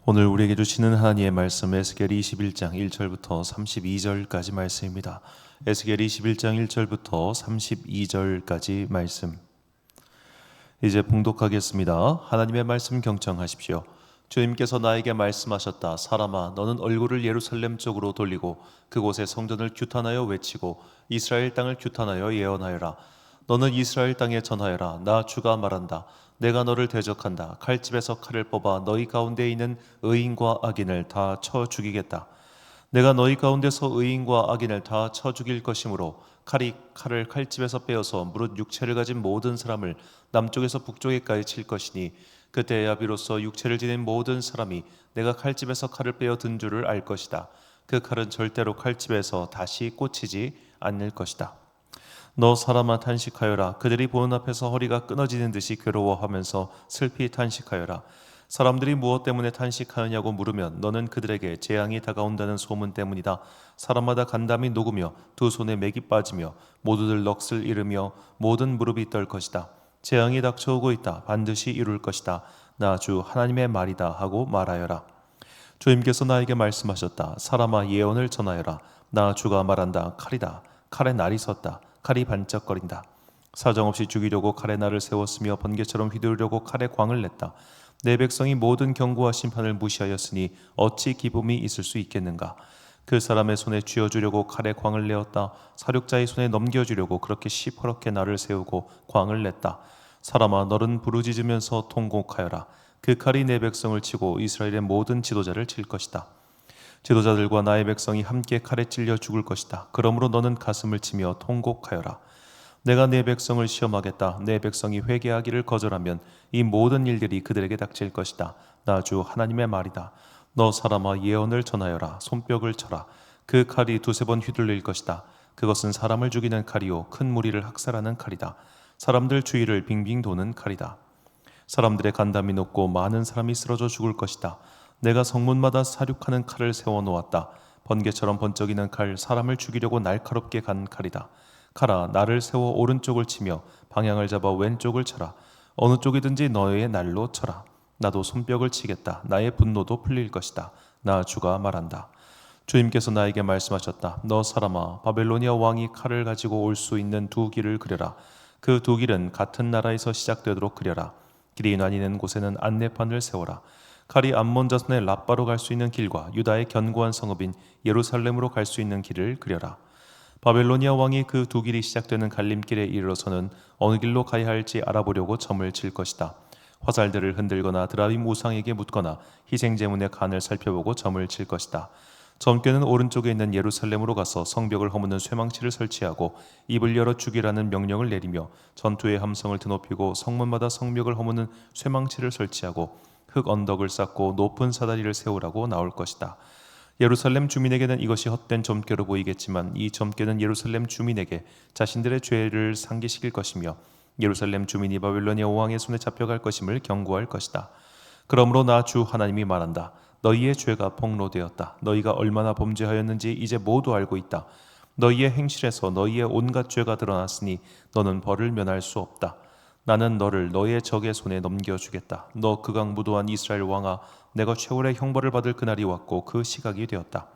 오늘 우리에게 주시는 하나님의 말씀 에스겔 21장 1절부터 32절까지 말씀입니다. 에스겔 21장 1절부터 32절까지 말씀. 이제 봉독하겠습니다. 하나님의 말씀 경청하십시오. 주님께서 나에게 말씀하셨다. 사람아, 너는 얼굴을 예루살렘 쪽으로 돌리고 그곳의 성전을 규탄하여 외치고 이스라엘 땅을 규탄하여 예언하여라. 너는 이스라엘 땅에 전하여라. 나 주가 말한다. 내가 너를 대적한다. 칼집에서 칼을 뽑아 너희 가운데 있는 의인과 악인을 다 쳐 죽이겠다. 내가 너희 가운데서 의인과 악인을 다 쳐 죽일 것이므로 칼이 칼을 칼집에서 빼어서 무릇 육체를 가진 모든 사람을 남쪽에서 북쪽에까지 칠 것이니 그때야 비로소 육체를 지닌 모든 사람이 내가 칼집에서 칼을 빼어 든 줄을 알 것이다. 그 칼은 절대로 칼집에서 다시 꽂히지 않을 것이다. 너 사람아, 탄식하여라. 그들이 보는 앞에서 허리가 끊어지는 듯이 괴로워하면서 슬피 탄식하여라. 사람들이 무엇 때문에 탄식하느냐고 물으면 너는 그들에게 재앙이 다가온다는 소문 때문이다. 사람마다 간담이 녹으며 두 손에 맥이 빠지며 모두들 넋을 잃으며 모든 무릎이 떨 것이다. 재앙이 닥쳐오고 있다. 반드시 이룰 것이다. 나 주 하나님의 말이다 하고 말하여라. 주님께서 나에게 말씀하셨다. 사람아, 예언을 전하여라. 나 주가 말한다. 칼이다. 칼의 날이 섰다. 칼이 반짝거린다. 사정없이 죽이려고 칼의 날을 세웠으며 번개처럼 휘두르려고 칼의 광을 냈다. 내 백성이 모든 경고와 심판을 무시하였으니 어찌 기쁨이 있을 수 있겠는가. 그 사람의 손에 쥐어주려고 칼의 광을 내었다. 사륙자의 손에 넘겨주려고 그렇게 시퍼렇게 날을 세우고 광을 냈다. 사람아, 너는 부르짖으면서 통곡하여라. 그 칼이 내 백성을 치고 이스라엘의 모든 지도자를 칠 것이다. 지도자들과 나의 백성이 함께 칼에 찔려 죽을 것이다. 그러므로 너는 가슴을 치며 통곡하여라. 내가 내 백성을 시험하겠다. 내 백성이 회개하기를 거절하면 이 모든 일들이 그들에게 닥칠 것이다. 나 주 하나님의 말이다. 너 사람아, 예언을 전하여라. 손뼉을 쳐라. 그 칼이 두세 번 휘둘릴 것이다. 그것은 사람을 죽이는 칼이요 큰 무리를 학살하는 칼이다. 사람들 주위를 빙빙 도는 칼이다. 사람들의 간담이 높고 많은 사람이 쓰러져 죽을 것이다. 내가 성문마다 사륙하는 칼을 세워놓았다. 번개처럼 번쩍이는 칼, 사람을 죽이려고 날카롭게 간 칼이다. 칼아, 나를 세워 오른쪽을 치며 방향을 잡아 왼쪽을 쳐라. 어느 쪽이든지 너의 날로 쳐라. 나도 손뼉을 치겠다. 나의 분노도 풀릴 것이다. 나 주가 말한다. 주님께서 나에게 말씀하셨다. 너 사람아, 바벨로니아 왕이 칼을 가지고 올 수 있는 두 길을 그려라. 그 두 길은 같은 나라에서 시작되도록 그려라. 길이 나뉘는 곳에는 안내판을 세워라. 칼이 암몬 자손의 라빠로 갈 수 있는 길과 유다의 견고한 성읍인 예루살렘으로 갈 수 있는 길을 그려라. 바벨로니아 왕이 그 두 길이 시작되는 갈림길에 이르러서는 어느 길로 가야 할지 알아보려고 점을 칠 것이다. 화살들을 흔들거나 드라빔 우상에게 묻거나 희생제물의 간을 살펴보고 점을 칠 것이다. 점괘는 오른쪽에 있는 예루살렘으로 가서 성벽을 허무는 쇠망치를 설치하고 입을 열어 죽이라는 명령을 내리며 전투의 함성을 드높이고 성문마다 성벽을 허무는 쇠망치를 설치하고 흙 언덕을 쌓고 높은 사다리를 세우라고 나올 것이다. 예루살렘 주민에게는 이것이 헛된 점괘로 보이겠지만 이 점괘는 예루살렘 주민에게 자신들의 죄를 상기시킬 것이며 예루살렘 주민이 바벨로니아 왕의 손에 잡혀갈 것임을 경고할 것이다. 그러므로 나 주 하나님이 말한다. 너희의 죄가 폭로되었다. 너희가 얼마나 범죄하였는지 이제 모두 알고 있다. 너희의 행실에서 너희의 온갖 죄가 드러났으니 너는 벌을 면할 수 없다. 나는 너를 너의 적의 손에 넘겨주겠다. 너 극악무도한 이스라엘 왕아, 내가 최후의 형벌을 받을 그날이 왔고 그 시각이 되었다.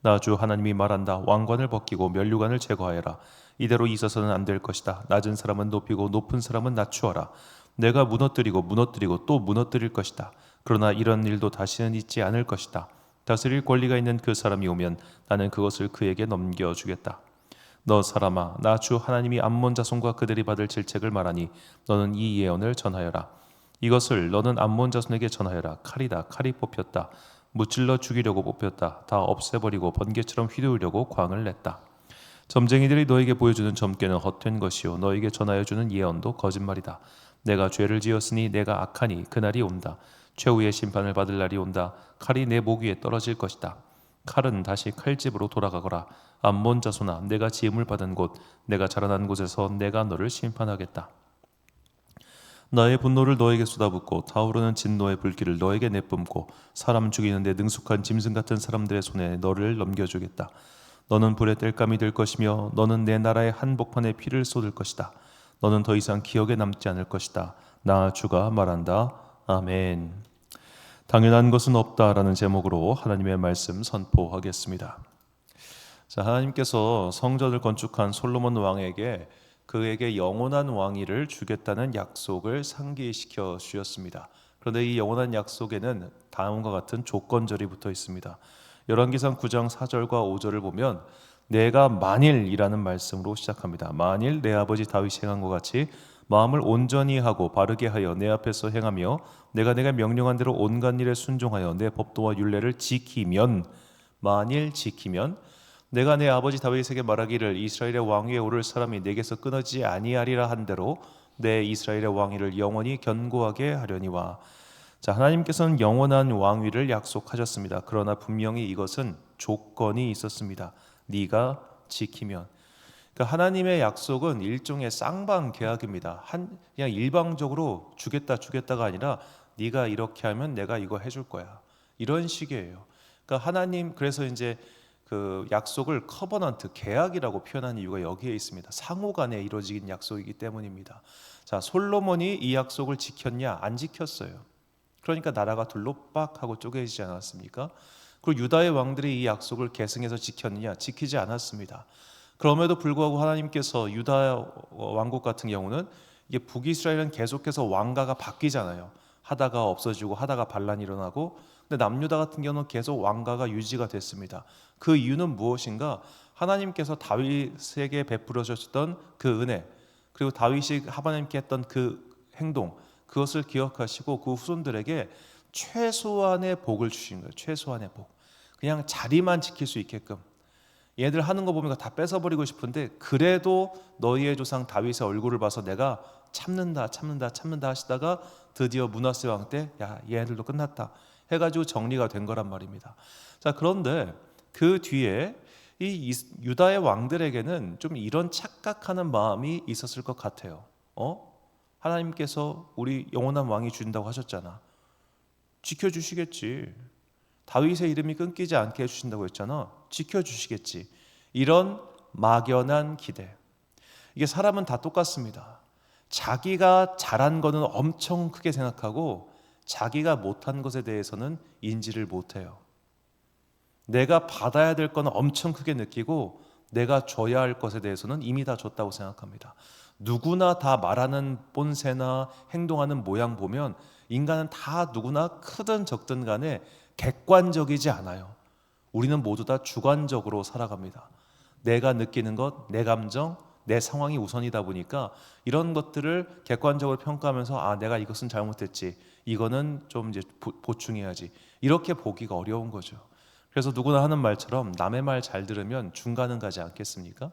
나 주 하나님이 말한다. 왕관을 벗기고 면류관을 제거하여라. 이대로 있어서는 안 될 것이다. 낮은 사람은 높이고 높은 사람은 낮추어라. 내가 무너뜨리고 또 무너뜨릴 것이다. 그러나 이런 일도 다시는 있지 않을 것이다. 다스릴 권리가 있는 그 사람이 오면 나는 그것을 그에게 넘겨주겠다. 너 사람아, 나 주 하나님이 암몬 자손과 그들이 받을 질책을 말하니 너는 이 예언을 전하여라. 이것을 너는 암몬 자손에게 전하여라. 칼이다. 칼이 뽑혔다. 무찔러 죽이려고 뽑혔다. 다 없애버리고 번개처럼 휘두르려고 광을 냈다. 점쟁이들이 너에게 보여주는 점괘는 헛된 것이요 너에게 전하여주는 예언도 거짓말이다. 내가 죄를 지었으니 내가 악하니 그날이 온다. 최후의 심판을 받을 날이 온다. 칼이 내 목 위에 떨어질 것이다. 칼은 다시 칼집으로 돌아가거라. 암몬 자손아, 내가 지음을 받은 곳, 내가 자라난 곳에서 내가 너를 심판하겠다. 나의 분노를 너에게 쏟아붓고 타오르는 진노의 불길을 너에게 내뿜고 사람 죽이는 데 능숙한 짐승 같은 사람들의 손에 너를 넘겨주겠다. 너는 불의 땔감이 될 것이며 너는 내 나라의 한복판에 피를 쏟을 것이다. 너는 더 이상 기억에 남지 않을 것이다. 나 주가 말한다. 아멘. 당연한 것은 없다라는 제목으로 하나님의 말씀 선포하겠습니다. 자, 하나님께서 성전을 건축한 솔로몬 왕에게 그에게 영원한 왕위를 주겠다는 약속을 상기시켜 주셨습니다. 그런데 이 영원한 약속에는 다음과 같은 조건절이 붙어 있습니다. 열왕기상 9장 4절과 5절을 보면 내가 만일이라는 말씀으로 시작합니다. 만일 내 아버지 다윗이 행한 것 같이 마음을 온전히 하고 바르게 하여 내 앞에서 행하며 내가 내가 명령한 대로 온갖 일에 순종하여 내 법도와 율례를 지키면, 만일 지키면 내가 내 아버지 다윗에게 말하기를 이스라엘의 왕위에 오를 사람이 내게서 끊어지지 아니하리라 한 대로 내 이스라엘의 왕위를 영원히 견고하게 하려니와. 자, 하나님께서는 영원한 왕위를 약속하셨습니다. 그러나 분명히 이것은 조건이 있었습니다. 네가 지키면. 그러니까 하나님의 약속은 일종의 쌍방 계약입니다. 그냥 일방적으로 주겠다가 아니라 네가 이렇게 하면 내가 이거 해줄 거야. 이런 식이에요. 그러니까 하나님, 그래서 이제 그 약속을 커버넌트, 계약이라고 표현한 이유가 여기에 있습니다. 상호간에 이루어진 약속이기 때문입니다. 자, 솔로몬이 이 약속을 지켰냐? 안 지켰어요. 그러니까 나라가 둘로 빡 하고 쪼개지지 않았습니까? 그리고 유다의 왕들이 이 약속을 계승해서 지켰느냐? 지키지 않았습니다. 그럼에도 불구하고 하나님께서 유다 왕국 같은 경우는 이게 북이스라엘은 계속해서 왕가가 바뀌잖아요. 하다가 없어지고 하다가 반란이 일어나고, 근데 남유다 같은 경우는 계속 왕가가 유지가 됐습니다. 그 이유는 무엇인가? 하나님께서 다윗에게 베풀어 주셨던 그 은혜, 그리고 다윗이 하나님께 했던 그 행동, 그것을 기억하시고 그 후손들에게 최소한의 복을 주신 거예요. 최소한의 복. 그냥 자리만 지킬 수 있게끔. 얘들 하는 거 보면 다 뺏어버리고 싶은데 그래도 너희의 조상 다윗의 얼굴을 봐서 내가 참는다 하시다가 드디어 므낫세 왕 때 야, 얘네들도 끝났다 해가지고 정리가 된 거란 말입니다. 자, 그런데 그 뒤에 이 유다의 왕들에게는 좀 이런 착각하는 마음이 있었을 것 같아요. 하나님께서 우리 영원한 왕이 준다고 하셨잖아. 지켜주시겠지. 다윗의 이름이 끊기지 않게 해주신다고 했잖아. 지켜주시겠지. 이런 막연한 기대. 이게 사람은 다 똑같습니다. 자기가 잘한 거는 엄청 크게 생각하고 자기가 못한 것에 대해서는 인지를 못해요. 내가 받아야 될 거는 엄청 크게 느끼고 내가 줘야 할 것에 대해서는 이미 다 줬다고 생각합니다. 누구나 다 말하는 본새나 행동하는 모양 보면 인간은 다 누구나 크든 적든 간에 객관적이지 않아요. 우리는 모두 다 주관적으로 살아갑니다. 내가 느끼는 것, 내 감정, 내 상황이 우선이다 보니까 이런 것들을 객관적으로 평가하면서 아, 내가 이것은 잘못했지, 이거는 좀 이제 보충해야지, 이렇게 보기가 어려운 거죠. 그래서 누구나 하는 말처럼 남의 말 잘 들으면 중간은 가지 않겠습니까?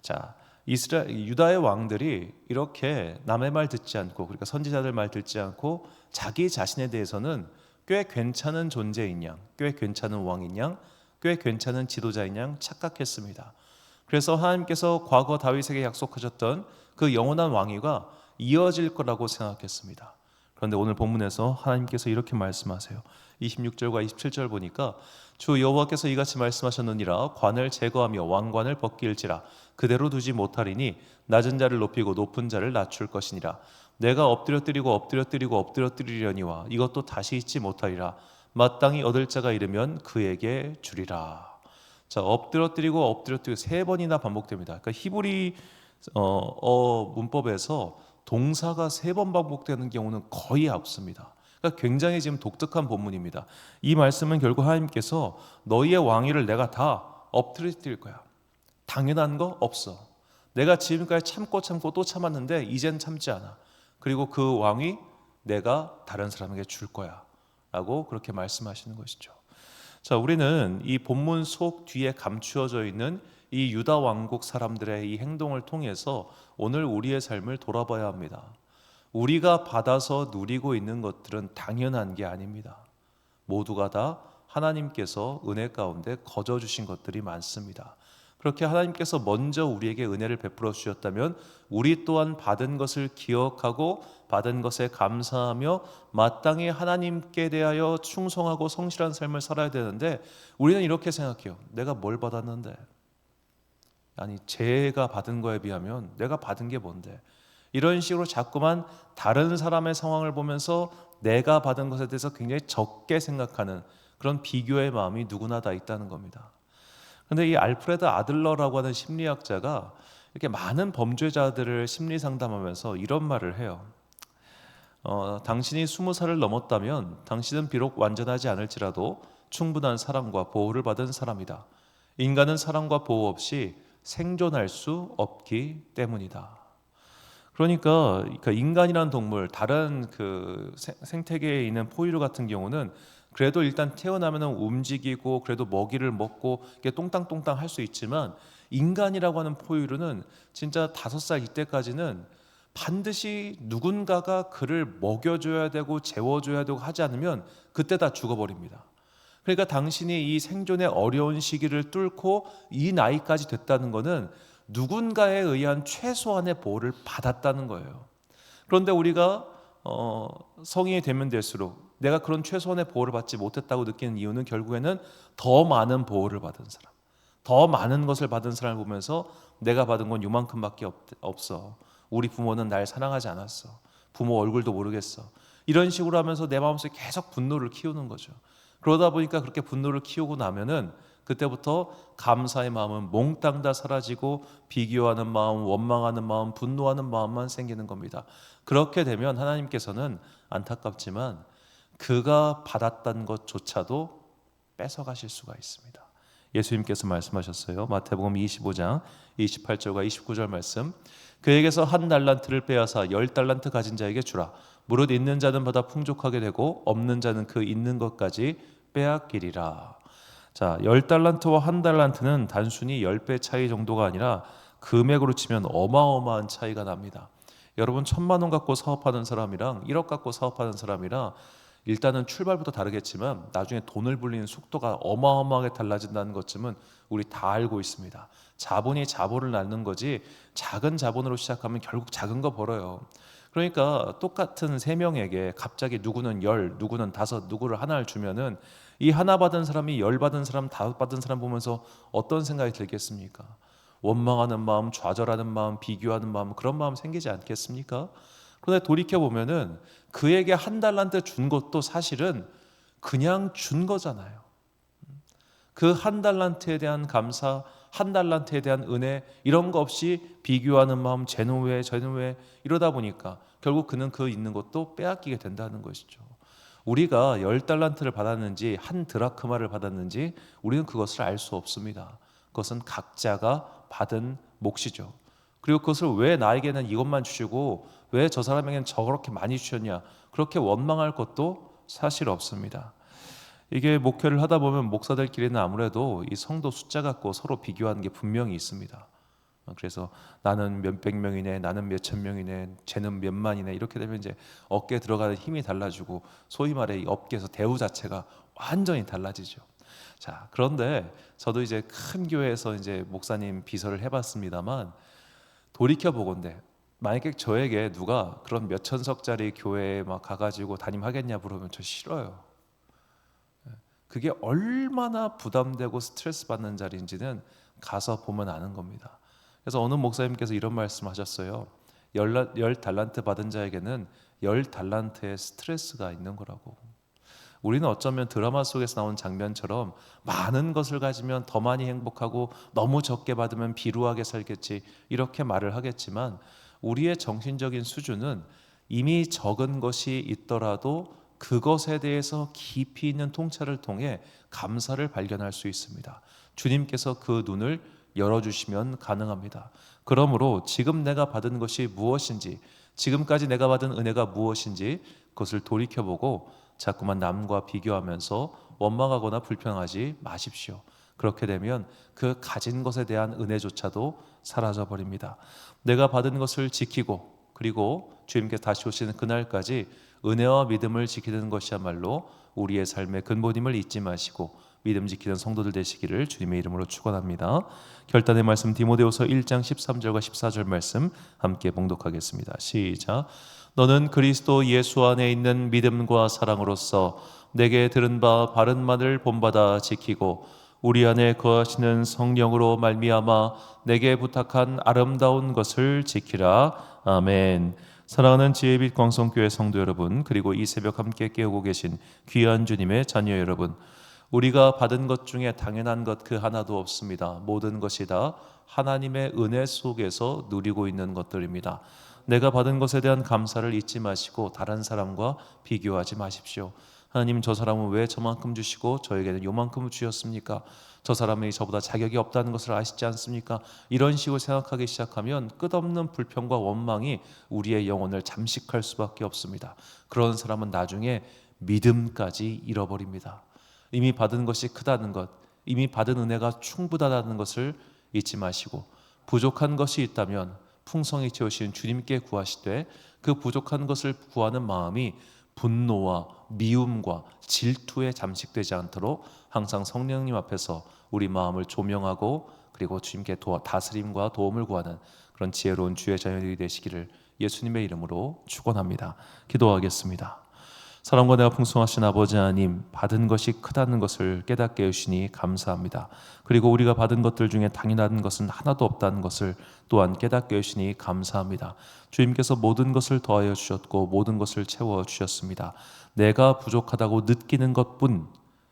자, 유다의 왕들이 이렇게 남의 말 듣지 않고, 그러니까 선지자들 말 듣지 않고 자기 자신에 대해서는 꽤 괜찮은 존재인 양, 꽤 괜찮은 왕인 양, 꽤 괜찮은 지도자인 양 착각했습니다. 그래서 하나님께서 과거 다윗에게 약속하셨던 그 영원한 왕위가 이어질 거라고 생각했습니다. 그런데 오늘 본문에서 하나님께서 이렇게 말씀하세요. 26절과 27절 보니까 주 여호와께서 이같이 말씀하셨느니라. 관을 제거하며 왕관을 벗길지라. 그대로 두지 못하리니 낮은 자를 높이고 높은 자를 낮출 것이니라. 내가 엎드려뜨리려니와 이것도 다시 잊지 못하리라. 마땅히 얻을 자가 이르면 그에게 주리라. 자, 엎드려뜨리고 세 번이나 반복됩니다. 그러니까 히브리 문법에서 동사가 세 번 반복되는 경우는 거의 없습니다. 그러니까 굉장히 지금 독특한 본문입니다. 이 말씀은 결국 하나님께서 너희의 왕위를 내가 다 엎드릴 거야. 당연한 거 없어. 내가 지금까지 참고 또 참았는데 이젠 참지 않아. 그리고 그 왕위 내가 다른 사람에게 줄 거야 라고 그렇게 말씀하시는 것이죠. 자, 우리는 이 본문 속 뒤에 감추어져 있는 이 유다 왕국 사람들의 이 행동을 통해서 오늘 우리의 삶을 돌아봐야 합니다. 우리가 받아서 누리고 있는 것들은 당연한 게 아닙니다. 모두가 다 하나님께서 은혜 가운데 거저 주신 것들이 많습니다. 그렇게 하나님께서 먼저 우리에게 은혜를 베풀어 주셨다면 우리 또한 받은 것을 기억하고 받은 것에 감사하며 마땅히 하나님께 대하여 충성하고 성실한 삶을 살아야 되는데 우리는 이렇게 생각해요. 내가 뭘 받았는데? 아니, 제가 받은 거에 비하면 내가 받은 게 뭔데? 이런 식으로 자꾸만 다른 사람의 상황을 보면서 내가 받은 것에 대해서 굉장히 적게 생각하는 그런 비교의 마음이 누구나 다 있다는 겁니다. 그런데 이 알프레드 아들러라고 하는 심리학자가 이렇게 많은 범죄자들을 심리 상담하면서 이런 말을 해요. 당신이 20살을 넘었다면 당신은 비록 완전하지 않을지라도 충분한 사랑과 보호를 받은 사람이다. 인간은 사랑과 보호 없이 생존할 수 없기 때문이다. 그러니까 인간이란 동물, 다른 그 생태계에 있는 포유류 같은 경우는 그래도 일단 태어나면은 움직이고 그래도 먹이를 먹고 이게 똥땅똥땅 할 수 있지만, 인간이라고 하는 포유류는 진짜 5살 이때까지는 반드시 누군가가 그를 먹여줘야 되고 재워줘야 되고 하지 않으면 그때 다 죽어버립니다. 그러니까 당신이 이 생존의 어려운 시기를 뚫고 이 나이까지 됐다는 것은 누군가에 의한 최소한의 보호를 받았다는 거예요. 그런데 우리가 성인이 되면 될수록 내가 그런 최소한의 보호를 받지 못했다고 느끼는 이유는 결국에는 더 많은 보호를 받은 사람, 더 많은 것을 받은 사람을 보면서 내가 받은 건 요만큼밖에 없어. 우리 부모는 날 사랑하지 않았어. 부모 얼굴도 모르겠어. 이런 식으로 하면서 내 마음속에 계속 분노를 키우는 거죠. 그러다 보니까 그렇게 분노를 키우고 나면은 그때부터 감사의 마음은 몽땅 다 사라지고 비교하는 마음, 원망하는 마음, 분노하는 마음만 생기는 겁니다. 그렇게 되면 하나님께서는 안타깝지만 그가 받았던 것조차도 뺏어가실 수가 있습니다. 예수님께서 말씀하셨어요. 마태복음 25장 28절과 29절 말씀. 그에게서 한 달란트를 빼앗아 10달란트 가진 자에게 주라. 무릇 있는 자는 받아 풍족하게 되고 없는 자는 그 있는 것까지 빼앗기리라. 자, 10달란트와 한 달란트는 단순히 10배 차이 정도가 아니라 금액으로 치면 어마어마한 차이가 납니다. 여러분 1,000만 원 갖고 사업하는 사람이랑 1억 갖고 사업하는 사람이랑 일단은 출발부터 다르겠지만 나중에 돈을 불리는 속도가 어마어마하게 달라진다는 것쯤은 우리 다 알고 있습니다. 자본이 자본을 낳는 거지 작은 자본으로 시작하면 결국 작은 거 벌어요. 그러니까 똑같은 3명에게 갑자기 누구는 10, 누구는 5, 누구를 하나를 주면은 이 하나 받은 사람이 10 받은 사람, 5 받은 사람 보면서 어떤 생각이 들겠습니까? 원망하는 마음, 좌절하는 마음, 비교하는 마음, 그런 마음 생기지 않겠습니까? 그런데 돌이켜보면은 그에게 한 달란트 준 것도 사실은 그냥 준 거잖아요. 그 한 달란트에 대한 감사, 한 달란트에 대한 은혜, 이런 거 없이 비교하는 마음, 쟤는 왜 이러다 보니까 결국 그는 그 있는 것도 빼앗기게 된다는 것이죠. 우리가 10달란트를 받았는지 한 드라크마를 받았는지 우리는 그것을 알 수 없습니다. 그것은 각자가 받은 몫이죠. 그리고 그것을 왜 나에게는 이것만 주시고 왜 저 사람에게는 저렇게 많이 주셨냐, 그렇게 원망할 것도 사실 없습니다. 이게 목회를 하다 보면 목사들끼리는 아무래도 이 성도 숫자 갖고 서로 비교하는 게 분명히 있습니다. 그래서 나는 몇백 명이네, 나는 몇천 명이네, 쟤는 몇만이네, 이렇게 되면 이제 어깨에 들어가는 힘이 달라지고 소위 말해 이 업계에서 대우 자체가 완전히 달라지죠. 자, 그런데 저도 이제 큰 교회에서 이제 목사님 비서를 해봤습니다만 돌이켜 보건대 만약에 저에게 누가 그런 몇천 석짜리 교회에 막 가가지고 담임하겠냐 물으면 저 싫어요. 그게 얼마나 부담되고 스트레스 받는 자리인지는 가서 보면 아는 겁니다. 그래서 어느 목사님께서 이런 말씀하셨어요. 10달란트 받은 자에게는 10달란트의 스트레스가 있는 거라고. 우리는 어쩌면 드라마 속에서 나온 장면처럼 많은 것을 가지면 더 많이 행복하고 너무 적게 받으면 비루하게 살겠지, 이렇게 말을 하겠지만 우리의 정신적인 수준은 이미 적은 것이 있더라도 그것에 대해서 깊이 있는 통찰을 통해 감사를 발견할 수 있습니다. 주님께서 그 눈을 열어주시면 가능합니다. 그러므로 지금 내가 받은 것이 무엇인지, 지금까지 내가 받은 은혜가 무엇인지 그것을 돌이켜보고 자꾸만 남과 비교하면서 원망하거나 불평하지 마십시오. 그렇게 되면 그 가진 것에 대한 은혜조차도 사라져 버립니다. 내가 받은 것을 지키고 그리고 주님께 다시 오시는 그날까지 은혜와 믿음을 지키는 것이야말로 우리의 삶의 근본임을 잊지 마시고 믿음 지키는 성도들 되시기를 주님의 이름으로 축원합니다. 결단의 말씀 디모데후서 1장 13절과 14절 말씀 함께 봉독하겠습니다. 시작. 너는 그리스도 예수 안에 있는 믿음과 사랑으로서 내게 들은 바 바른 말을 본받아 지키고 우리 안에 거하시는 성령으로 말미암아 내게 부탁한 아름다운 것을 지키라. 아멘. 사랑하는 지혜빛 광성교회 성도 여러분, 그리고 이 새벽 함께 깨우고 계신 귀한 주님의 자녀 여러분, 우리가 받은 것 중에 당연한 것 그 하나도 없습니다. 모든 것이 다 하나님의 은혜 속에서 누리고 있는 것들입니다. 내가 받은 것에 대한 감사를 잊지 마시고 다른 사람과 비교하지 마십시오. 하나님, 저 사람은 왜 저만큼 주시고 저에게는 요만큼 주셨습니까? 저 사람이 저보다 자격이 없다는 것을 아시지 않습니까? 이런 식으로 생각하기 시작하면 끝없는 불평과 원망이 우리의 영혼을 잠식할 수밖에 없습니다. 그런 사람은 나중에 믿음까지 잃어버립니다. 이미 받은 것이 크다는 것, 이미 받은 은혜가 충분하다는 것을 잊지 마시고, 부족한 것이 있다면 풍성히 채우신 주님께 구하시되, 그 부족한 것을 구하는 마음이 분노와 미움과 질투에 잠식되지 않도록 항상 성령님 앞에서 우리 마음을 조명하고, 그리고 주님께 다스림과 도움을 구하는 그런 지혜로운 주의 자녀들이 되시기를 예수님의 이름으로 축원합니다. 기도하겠습니다. 사랑과 내가 풍성하신 아버지 하나님, 받은 것이 크다는 것을 깨닫게 해주시니 감사합니다. 그리고 우리가 받은 것들 중에 당연한 것은 하나도 없다는 것을 또한 깨닫게 해주시니 감사합니다. 주님께서 모든 것을 더하여 주셨고 모든 것을 채워주셨습니다. 내가 부족하다고 느끼는 것뿐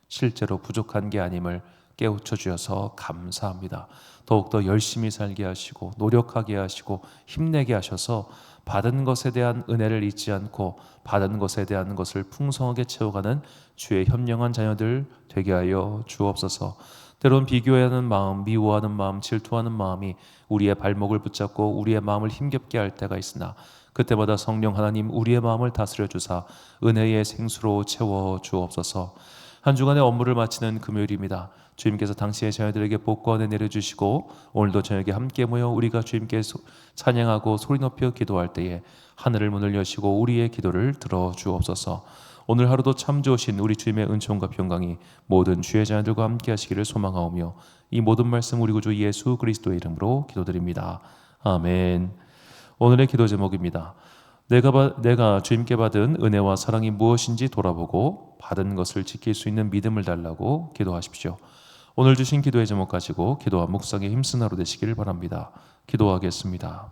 실제로 부족한 게 아님을 깨우쳐 주셔서 감사합니다. 더욱더 열심히 살게 하시고 노력하게 하시고 힘내게 하셔서 받은 것에 대한 은혜를 잊지 않고 받은 것에 대한 것을 풍성하게 채워가는 주의 현명한 자녀들 되게 하여 주옵소서. 때론 비교하는 마음, 미워하는 마음, 질투하는 마음이 우리의 발목을 붙잡고 우리의 마음을 힘겹게 할 때가 있으나, 그때마다 성령 하나님 우리의 마음을 다스려 주사 은혜의 생수로 채워 주옵소서. 한 주간의 업무를 마치는 금요일입니다. 주님께서 당시의 자녀들에게 복과 은혜 내려주시고, 오늘도 저녁에 함께 모여 우리가 주님께 찬양하고 소리 높여 기도할 때에 하늘을 문을 여시고 우리의 기도를 들어주옵소서. 오늘 하루도 참 좋으신 우리 주님의 은총과 평강이 모든 주의 자녀들과 함께 하시기를 소망하오며, 이 모든 말씀 우리 구주 예수 그리스도의 이름으로 기도드립니다. 아멘. 오늘의 기도 제목입니다. 내가 주님께 받은 은혜와 사랑이 무엇인지 돌아보고 받은 것을 지킬 수 있는 믿음을 달라고 기도하십시오. 오늘 주신 기도의 제목 가지고 기도와 묵상에 힘쓰는 하루 되시기를 바랍니다. 기도하겠습니다.